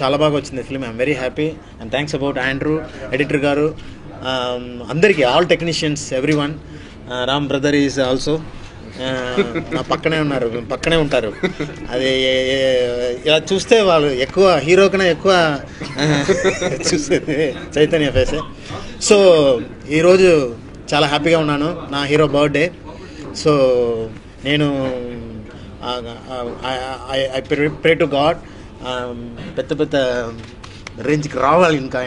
చాలా బాగా వచ్చింది film. I'm very happy and thanks about Andrew, editor గారు, అందరికీ, all technicians, every one. Ram brother is also నా పక్కనే ఉంటారు. అది ఇలా చూస్తే వాళ్ళు ఎక్కువ హీరో కన్నా ఎక్కువ చూసేది చైతన్య ఫేసే. సో ఈరోజు చాలా హ్యాపీగా ఉన్నాను, నా హీరో బర్త్డే. సో నేను ఐ ప్రే టు గాడ్ పెద్ద పెద్ద రేంజ్కి రావాలి ఇంకా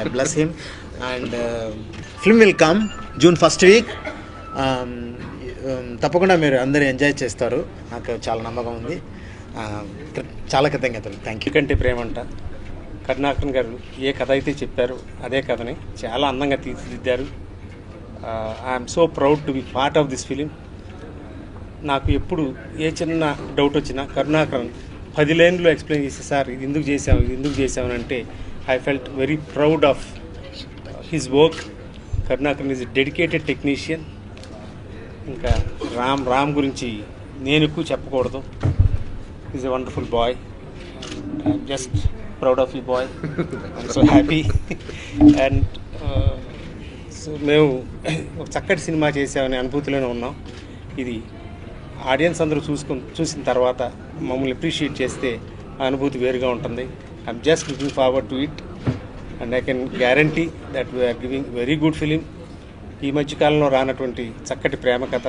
I bless him. And film will come June 1st week. తప్పకుండా మీరు అందరూ ఎంజాయ్ చేస్తారు, నాకు చాలా నమ్మకం ఉంది. చాలా కృతజ్ఞతలు. Thank you. కంటే ప్రేమంట కరుణాకరన్ గారు ఏ కథ అయితే చెప్పారు అదే కథని చాలా అందంగా తీర్చిదిద్దారు. I'm so proud to be part of this film. నాకు ఎప్పుడు ఏ చిన్న డౌట్ వచ్చినా కరుణాకరన్ 10 లైన్లో ఎక్స్ప్లెయిన్ చేసి, సార్ ఇది ఎందుకు చేసామని అంటే I felt very proud of his work. Karunakaran is a dedicated technician. ఇంకా రామ్ గురించి నేను ఎక్కువ చెప్పకూడదు. Is a wonderful boy. I'm just proud of you boy. I'm so happy. And so మేము ఒక చక్కటి సినిమా చేసామనే అనుభూతిలోనే ఉన్నాం. ఇది ఆడియన్స్ అందరూ చూసిన తర్వాత మమ్మల్ని అప్రిషియేట్ చేస్తే ఆ అనుభూతి వేరుగా ఉంటుంది. I'm just looking forward to it and I can guarantee that we're giving very good film. ఈ మధ్యకాలంలో రానటువంటి చక్కటి ప్రేమ కథ,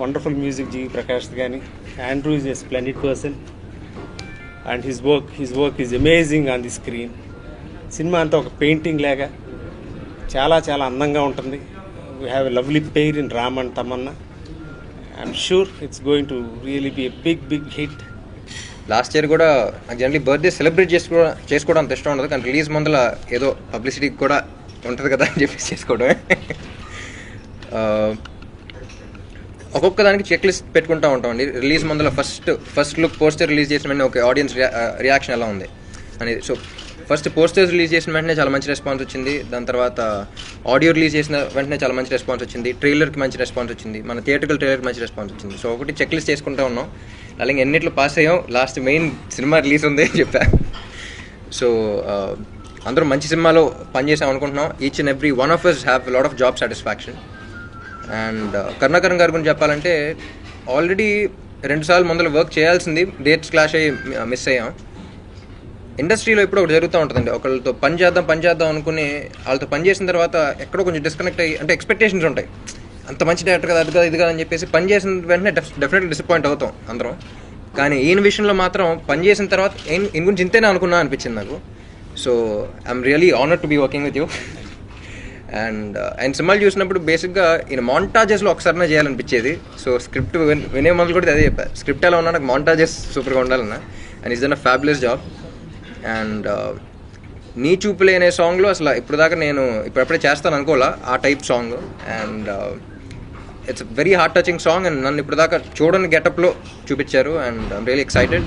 వండర్ఫుల్ మ్యూజిక్ జీవి ప్రకాష్ కానీ. Andrew is a splendid person and his work is amazing on the screen. Cinema అంతా ఒక painting లాగా చాలా చాలా అందంగా ఉంటుంది. We have a lovely pair in Ram and Tamannaah. I'm sure it's going to really be a big hit. Last year కూడా నాకు generally birthday celebrate చేసుకోవడం అంత ఇష్టం ఉండదు, కానీ రిలీజ్ ముందర ఏదో పబ్లిసిటీ కూడా ఉంటుంది కదా అని చెప్పేసి చేసుకోవడమే. ఒక్కొక్క దానికి చెక్ లిస్ట్ పెట్టుకుంటూ ఉంటామండి. రిలీజ్ ముందర ఫస్ట్ లుక్ పోస్టర్ రిలీజ్ చేసిన వెంటనే ఒక ఆడియన్స్ రియాక్షన్ ఎలా ఉంది అనేది. సో ఫస్ట్ పోస్టర్స్ రిలీజ్ చేసిన వెంటనే చాలా మంచి రెస్పాన్స్ వచ్చింది. దాని తర్వాత ఆడియో రిలీజ్ చేసిన వెంటనే చాలా మంచి రెస్పాన్స్ వచ్చింది. ట్రైలర్కి మంచి రెస్పాన్స్ వచ్చింది. మన థియేట్రికల్ ట్రైలర్కి మంచి రెస్పాన్స్ వచ్చింది. సో ఒకటి చెక్ లిస్ట్ చేసుకుంటూ ఉన్నాం. అలాగే ఎన్నిట్లో పాస్ అయ్యాం, లాస్ట్ మెయిన్ సినిమా రిలీజ్ ఉంది అని చెప్పాను. సో అందరూ మంచి సినిమాలో పనిచేసాం అనుకుంటున్నాం. Each and every one of us have lot of job satisfaction. And Karunakaran గారి గురించి చెప్పాలంటే ఆల్రెడీ 2 సార్లు ముందర వర్క్ చేయాల్సింది, డేట్స్ క్లాష్ అయ్యి మిస్ అయ్యాం. ఇండస్ట్రీలో ఇప్పుడు ఒకటి జరుగుతూ ఉంటుందండి, ఒకళ్ళతో పని చేద్దాం అనుకుని వాళ్ళతో పని చేసిన తర్వాత ఎక్కడో కొంచెం డిస్కనెక్ట్ అయ్యి, అంటే ఎక్స్పెక్టేషన్స్ ఉంటాయి, అంత మంచి డైరెక్టర్ కదా, అది కదా ఇది కదా అని చెప్పేసి పని చేసిన వెంటనే డెఫినెట్లీ డిసప్పాయింట్ అవుతాం అందరం. కానీ ఈయన విషయంలో మాత్రం పని చేసిన తర్వాత ఈయన గురించి ఇంతేనా అనుకున్నా అనిపించింది నాకు. So I'm really honoured to be working with you. And ఆయన సినిమాలు చూసినప్పుడు బేసిక్గా ఈయన మాంటాజెస్లో ఒకసారినే చేయాలనిపించేది. సో స్క్రిప్ట్ వినే మొదలు కూడా అదే చెప్పారు, స్క్రిప్ట్ ఎలా ఉన్నా నాకు మాంటాజెస్ సూపర్గా ఉండాలన్నా. And is done a fabulous job. And నీ చూపులే అనే సాంగ్లో అసలు ఇప్పుడు దాకా నేను ఇప్పుడప్పుడే చేస్తాను అనుకోవాలా ఆ type song. And it's very heart touching song. And నన్ను ఇప్పుడు దాకా చూడని గెటప్లో చూపించారు. And I'm really excited.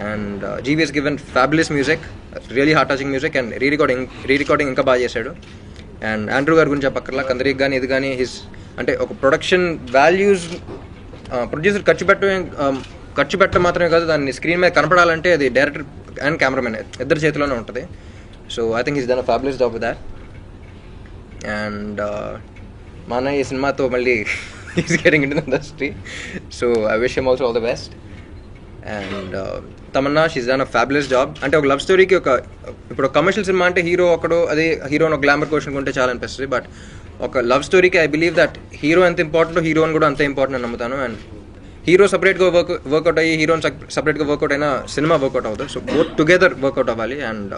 And GV has given fabulous music, really heart touching music. And re recording ఇంకా బాగా చేశాడు. అండ్ ఆండ్రూ గారి గురించి చెప్పక్కర్లా, కందరికి కానీ ఇది కానీ అంటే ఒక ప్రొడక్షన్ వాల్యూస్ ప్రొడ్యూసర్ ఖర్చు పెట్టడం మాత్రమే కాదు, దాన్ని స్క్రీన్ మీద కనపడాలంటే అది డైరెక్టర్ అండ్ కెమెరామెన్ ఇద్దరి చేతిలోనే ఉంటుంది. So I think is done a fabulous job with that. And మా అన్న ఈ సినిమాతో మళ్ళీ is getting in to the industry. So I wish him also all the best. And Tamannaah she's done a fabulous job. అంటే ఒక love స్టోరీకి ఇప్పుడు commercial cinema అంటే హీరో ఒకడు, అదే హీరోని ఒక గ్లామర్ క్వశ్చన్ ఉంటే చాలా అనిపిస్తుంది. బట్ ఒక లవ్ స్టోరీకి ఐ బిలీవ్ దట్ హీరో ఎంత ఇంపార్టెంట్, హీరోని కూడా అంత ఇంపార్టెంట్ అని నమ్ముతాను. అండ్ హీరో సపరేట్గా వర్కౌట్ అయ్యి హీరోని సపరేట్గా వర్కౌట్ అయినా సినిమా వర్కౌట్ అవుతుంది. సో బోత్ టుగెదర్ వర్కౌట్ అవ్వాలి. అండ్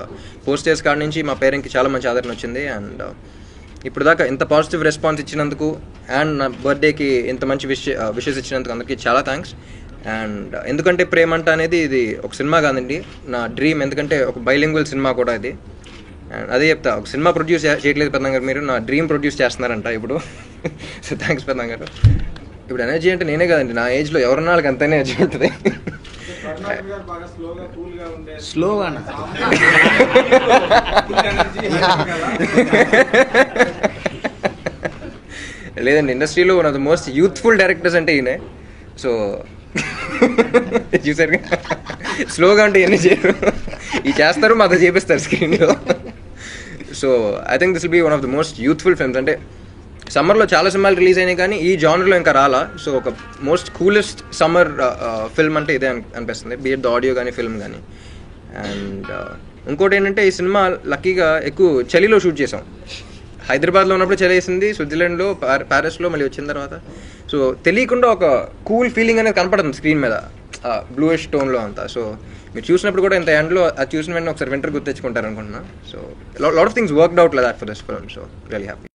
పోస్టర్స్ కాడ నుంచి మా పేరెంట్కి చాలా మంచి ఆదరణ వచ్చింది. అండ్ ఇప్పుడు దాకా ఇంత పాజిటివ్ రెస్పాన్స్ ఇచ్చినందుకు అండ్ నా బర్త్డేకి ఇంత మంచి విషెస్ ఇచ్చినందుకు అందరికీ చాలా థ్యాంక్స్. అండ్ ఎందుకంటే ప్రేమంట అనేది ఇది ఒక సినిమా కాదండి, నా డ్రీమ్. ఎందుకంటే ఒక బైలింగ్వల్ సినిమా కూడా ఇది. అండ్ అదే చెప్తా, ఒక సినిమా ప్రొడ్యూస్ చేయట్లేదు పెద్దం గారు, మీరు నా డ్రీమ్ ప్రొడ్యూస్ చేస్తున్నారంట ఇప్పుడు. సో థ్యాంక్స్ పెద్దం గారు. ఇప్పుడు ఎనర్జీ అంటే నేనే కదండి, నా ఏజ్లో ఎవరన్నా వాళ్ళకి అంత ఎనర్జీ ఉంటుంది. స్లోగా లేదండి, ఇండస్ట్రీలో one of the most youthful directors అంటే ఈయనే. సో చూసారు, స్లోగా అంటే ఎన్ని చేయరు. ఈ చేస్తారు మాతో చేపిస్తారు స్క్రీన్లో. So I think this will be one of the most youthful films. అంటే సమ్మర్లో చాలా సినిమాలు రిలీజ్ అయినాయి కానీ ఈ జానర్లో ఇంకా రాలా. సో ఒక మోస్ట్ కూలెస్ట్ సమ్మర్ ఫిల్మ్ అంటే ఇదే అనిపిస్తుంది, బీ ద ఆడియో కానీ ఫిల్మ్ కానీ. అండ్ ఇంకోటి ఏంటంటే ఈ సినిమా లక్కీగా ఎక్కువ చలిలో షూట్ చేసాం. హైదరాబాద్లో ఉన్నప్పుడు చలి వేసింది, స్విట్జర్లాండ్లో ప్యారిస్లో మళ్ళీ వచ్చిన తర్వాత. సో తెలియకుండా ఒక కూల్ ఫీలింగ్ అనేది కనపడుతుంది స్క్రీన్ మీద, బ్లూయిష్ టోన్లో అంతా. సో మీరు చూసినప్పుడు కూడా ఇంత ఎండ్లో అది చూసిన వెంటనే ఒకసారి వింటర్ గుర్తెచ్చుకుంటారు అనుకుంటున్నా. So lot of things worked out like that for this film. So really happy.